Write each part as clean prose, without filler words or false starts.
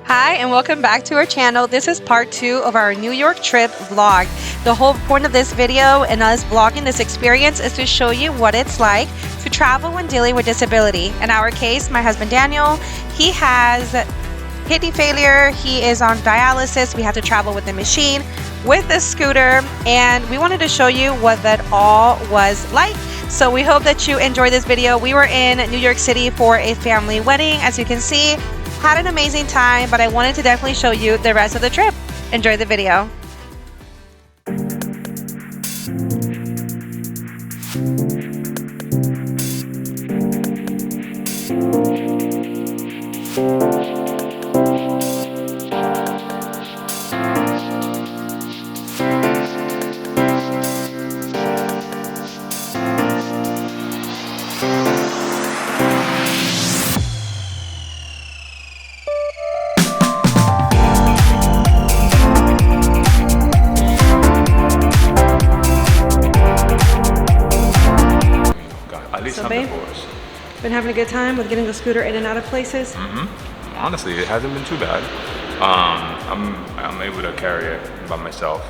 Hi, and welcome back to our channel. This is part 2 of our New York trip vlog. The whole point of this video and us vlogging this experience is to show you what it's like to travel when dealing with disability. In our case, my husband Daniel, he has kidney failure, he is on dialysis, we have to travel with the machine, with the scooter, and we wanted to show you what that all was like. So we hope that you enjoy this video. We were in New York City for a family wedding, as you can see. Had an amazing time, but I wanted to definitely show you the rest of the trip. Enjoy the video. So babe, been having a good time with getting the scooter in and out of places? Honestly, it hasn't been too bad. I'm able to carry it by myself.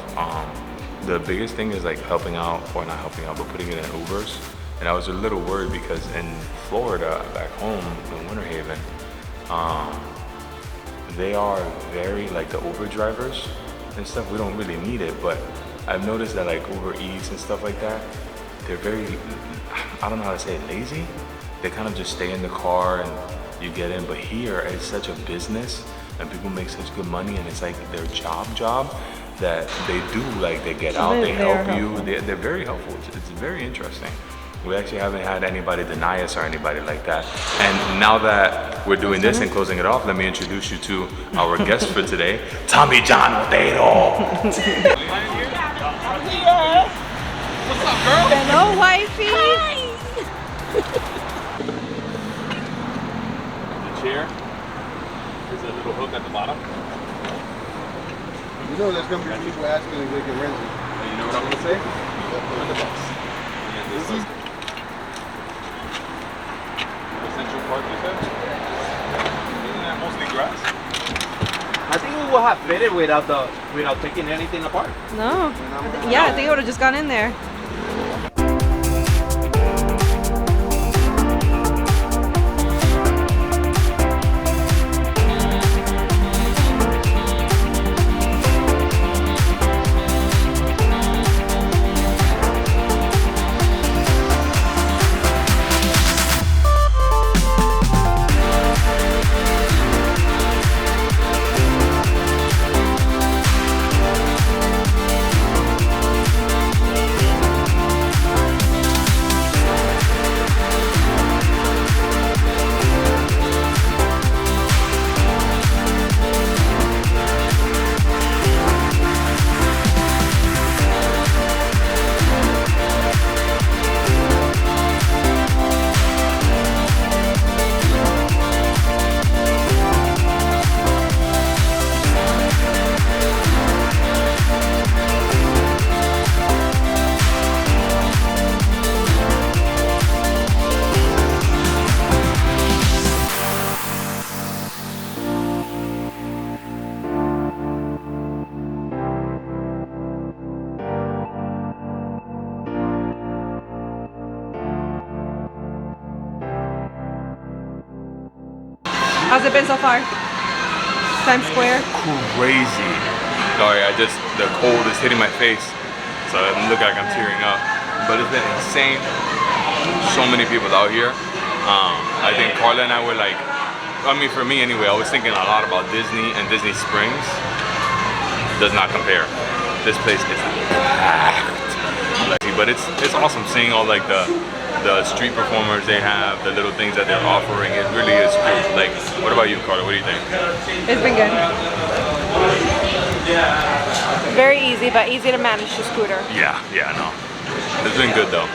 The biggest thing is like helping out, or not helping out, but putting it in Ubers. And I was a little worried because in Florida, back home in Winter Haven, they are very, like the Uber drivers and stuff, we don't really need it, but I've noticed that like Uber Eats and stuff like that, they're very, I don't know how to say it, lazy. They kind of just stay in the car and you get in. But here, it's such a business and people make such good money, and it's like their job that they do, like they get out, they help you. They're very helpful. It's very interesting. We actually haven't had anybody deny us or anybody like that. And now that we're doing this and closing it off, let me introduce you to our guest for today, Tommy John Otero. What's up, girl? Hello, wifey. Hi. The chair. There's a little hook at the bottom. You know there's gonna be people asking if they can rent it. And you know what I'm gonna say? On the box. And this is Central Park, you said? Isn't that mostly grass? I think we will have fitted without taking anything apart. No. Yeah, I think it would have just gone in there. How's it been so far? Times Square? Crazy. Sorry, the cold is hitting my face, so it looks like I'm tearing up. But it's been insane. So many people out here. I think Carla and I were like, I mean for me anyway, I was thinking a lot about Disney and Disney Springs. Does not compare. This place is packed. But it's awesome seeing all like the street performers they have, the little things that they're offering. It really is cool. Like, what about you, Carla? What do you think? It's been good. Very easy, but easy to manage the scooter. Yeah, no. It's been good though.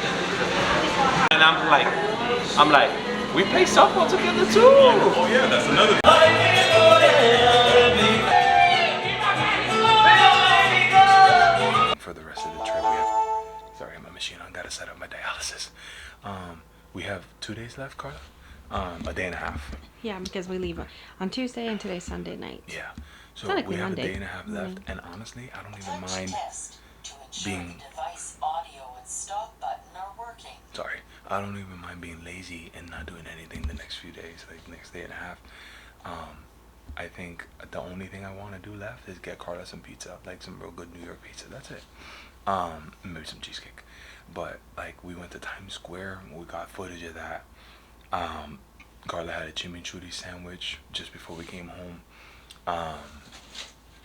And I'm like, we play softball together too. Oh yeah, that's another thing. For the rest of the trip, we have, sorry, my machine on, gotta set up my dialysis. We have 2 days left, Carla. A day and a half. Yeah, because we leave on Tuesday and today's Sunday night. Yeah. So Technically we have Monday. a day and a half left, and honestly, I don't even mind being. Sorry, I don't even mind being lazy and not doing anything the next few days, like next day and a half. I think the only thing I want to do left is get Carla some pizza, like some real good New York pizza. That's it. Maybe some cheesecake. But like we went to Times Square, we got footage of that. Carla had a chimichurri sandwich just before we came home.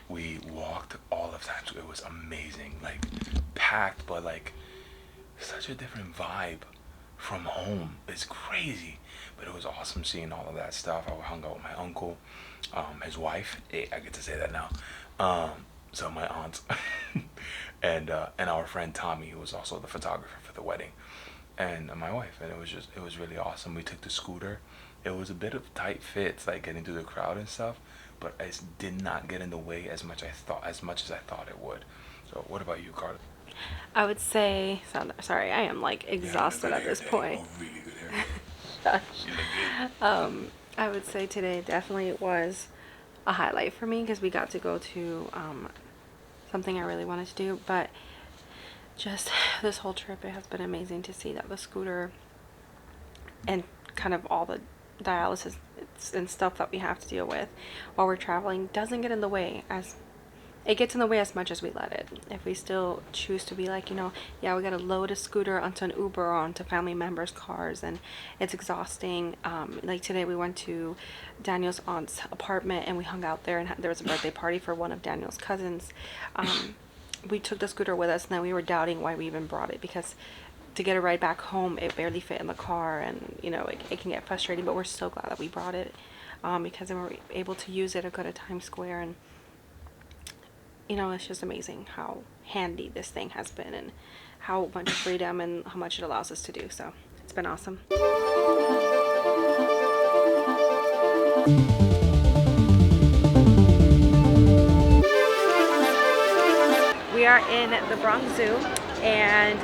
We walked all of Times Square. It was amazing, like packed, but like such a different vibe from home. It's crazy, but it was awesome seeing all of that stuff. I hung out with my uncle, his wife. Hey, I get to say that now. So my aunt and our friend Tommy, who was also the photographer for the wedding, and my wife. And it was really awesome. We took the scooter. It was a bit of tight fits, like getting through the crowd and stuff, but it did not get in the way as much as I thought it would. So what about you, Carla? I would say, sorry, I am like exhausted at this point. Oh, really good hair. You look good. I would say today definitely was a highlight for me because we got to go to something I really wanted to do, but just this whole trip, it has been amazing to see that the scooter and kind of all the dialysis and stuff that we have to deal with while we're traveling doesn't get in the way as it gets in the way as much as we let it. If we still choose to be like, you know, yeah, we gotta load a scooter onto an Uber or onto family members' cars, and it's exhausting. Like today we went to Daniel's aunt's apartment and we hung out there, and there was a birthday party for one of Daniel's cousins. We took the scooter with us, and then we were doubting why we even brought it, because to get a ride back home, it barely fit in the car, and you know, it can get frustrating, but we're so glad that we brought it, because then we're able to use it to go to Times Square. And you know, it's just amazing how handy this thing has been and how much freedom and how much it allows us to do. So it's been awesome. We are in the Bronx Zoo, and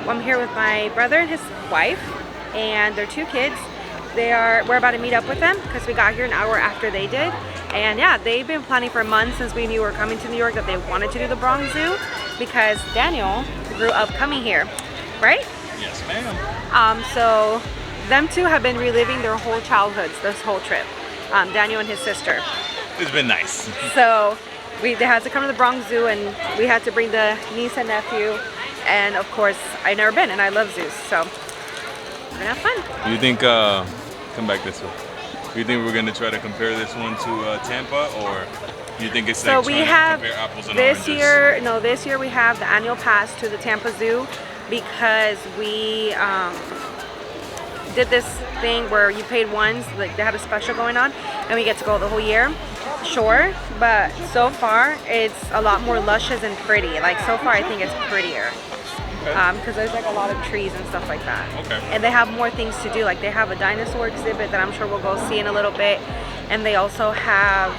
I'm here with my brother and his wife and their 2 kids. We're about to meet up with them because we got here an hour after they did. And yeah, they've been planning for months since we knew we were coming to New York that they wanted to do the Bronx Zoo, because Daniel grew up coming here, right? Yes, ma'am. So them 2 have been reliving their whole childhoods this whole trip. Daniel and his sister. It's been nice. So they had to come to the Bronx Zoo, and we had to bring the niece and nephew. And of course, I've never been, and I love zoos, so we're gonna have fun. You think, come back this way. Do you think we're gonna try to compare this one to Tampa, or you think it's like we have compare apples and this oranges? this year we have the annual pass to the Tampa Zoo, because we did this thing where you paid once, like they had a special going on, and we get to go the whole year. Sure, but so far it's a lot more luscious and pretty. Like so far I think it's prettier. Because there's like a lot of trees and stuff like that. Okay. And they have more things to do. Like they have a dinosaur exhibit that I'm sure we'll go see in a little bit. And they also have,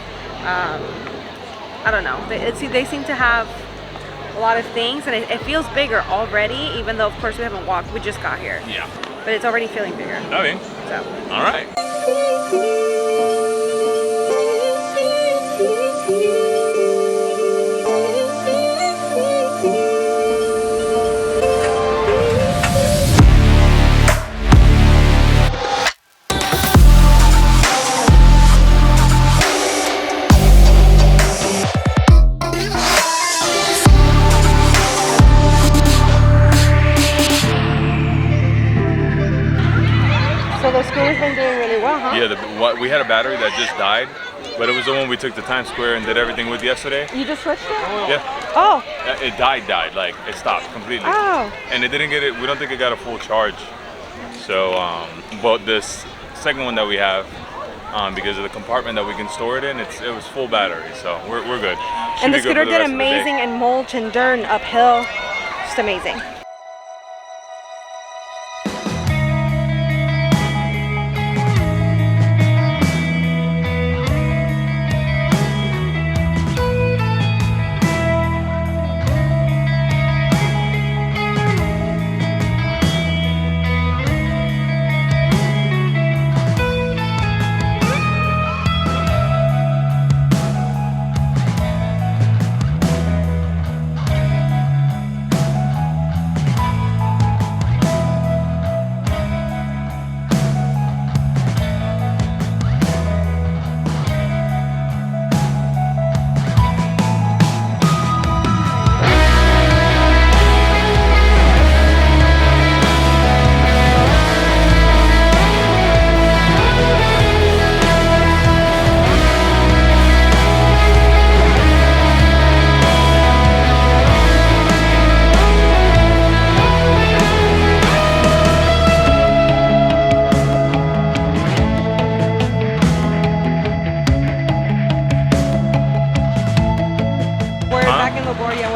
I don't know, they seem to have a lot of things, and it feels bigger already, even though of course we haven't walked, we just got here. Yeah. But it's already feeling bigger. Okay. So. All right. So the scooter's been doing really well, huh? Yeah, we had a battery that just died, but it was the one we took to Times Square and did everything with yesterday. You just switched it? Yeah. Oh. It died, like it stopped completely. Oh. And it didn't get it. We don't think it got a full charge. So, but this second one that we have, because of the compartment that we can store it in, it was full battery, so we're good. And the scooter did amazing in mulch and dirt and uphill. Just amazing.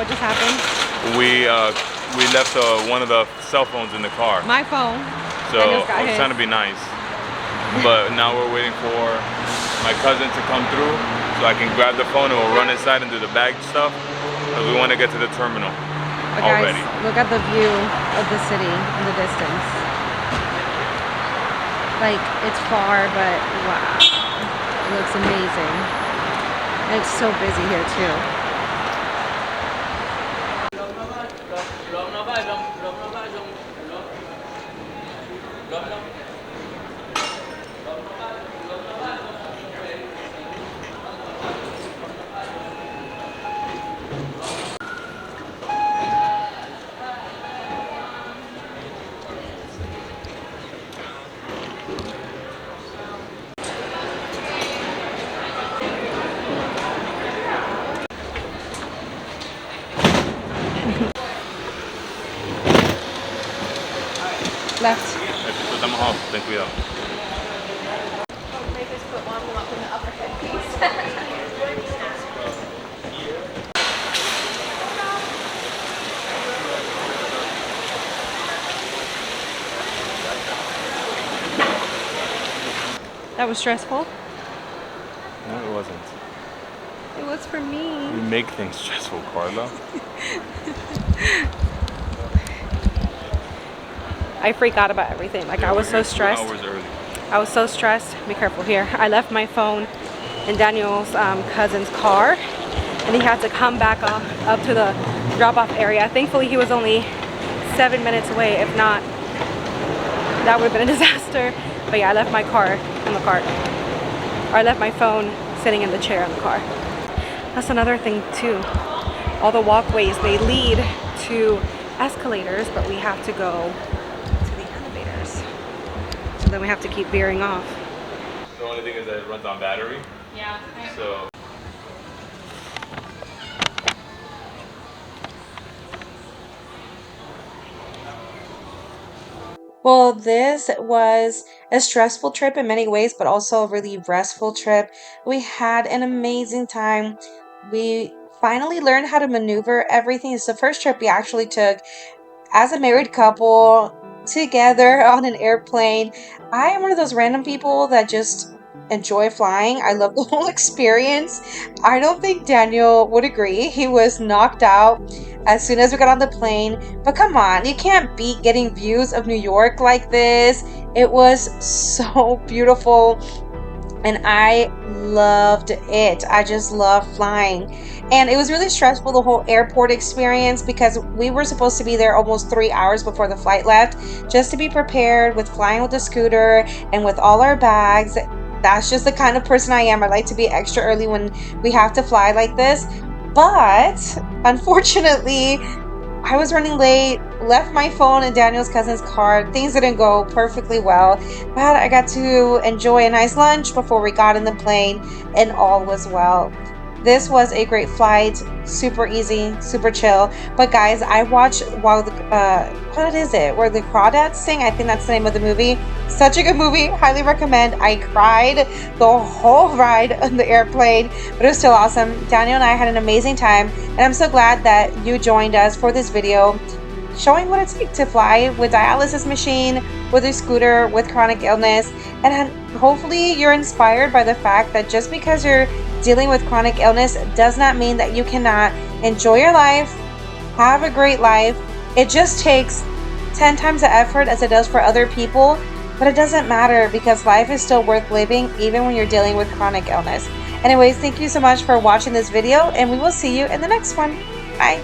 what just happened? We left one of the cell phones in the car. My phone. So I was trying to be nice. But now we're waiting for my cousin to come through so I can grab the phone and we'll run inside and do the bag stuff. Because we want to get to the terminal already. Guys, look at the view of the city in the distance. Like, it's far, but wow. It looks amazing. And it's so busy here too. Left. Estamos off, ten cuidado. That was stressful. No, it wasn't. It was for me. You make things stressful, Carla. I freak out about everything. Like, I was so stressed. 2 hours early. I was so stressed. Be careful here. I left my phone in Daniel's cousin's car, and he had to come back up to the drop-off area. Thankfully, he was only 7 minutes away. If not, that would have been a disaster. But yeah, I left my car in the cart. Or I left my phone sitting in the chair in the car. That's another thing too. All the walkways, they lead to escalators, but we have to go to the elevators. So then we have to keep veering off. The only thing is that it runs on battery. Yeah. So Well, this was a stressful trip in many ways, but also a really restful trip. We had an amazing time. We finally learned how to maneuver everything. It's the first trip we actually took as a married couple together on an airplane. I am one of those random people that just enjoy flying. I love the whole experience. I don't think Daniel would agree. He was knocked out as soon as we got on the plane. But come on, you can't beat getting views of New York like this. It was so beautiful. And I loved it. I just love flying. And it was really stressful, the whole airport experience, because we were supposed to be there almost 3 hours before the flight left, just to be prepared with flying with the scooter and with all our bags. That's just the kind of person I am. I like to be extra early when we have to fly like this. But unfortunately, I was running late, left my phone in Daniel's cousin's car. Things didn't go perfectly well, but I got to enjoy a nice lunch before we got in the plane, and all was well. This was a great flight, super easy, super chill. But guys, I watched while the what is it? Where the crawdads sing? I think that's the name of the movie. Such a good movie. Highly recommend. I cried the whole ride on the airplane, but it was still awesome. Daniel and I had an amazing time, and I'm so glad that you joined us for this video showing what it's like to fly with dialysis machine, with a scooter, with chronic illness. And hopefully you're inspired by the fact that just because you're dealing with chronic illness does not mean that you cannot enjoy your life, have a great life. It just takes 10 times the effort as it does for other people, but it doesn't matter because life is still worth living even when you're dealing with chronic illness. Anyways, thank you so much for watching this video, and we will see you in the next one. Bye.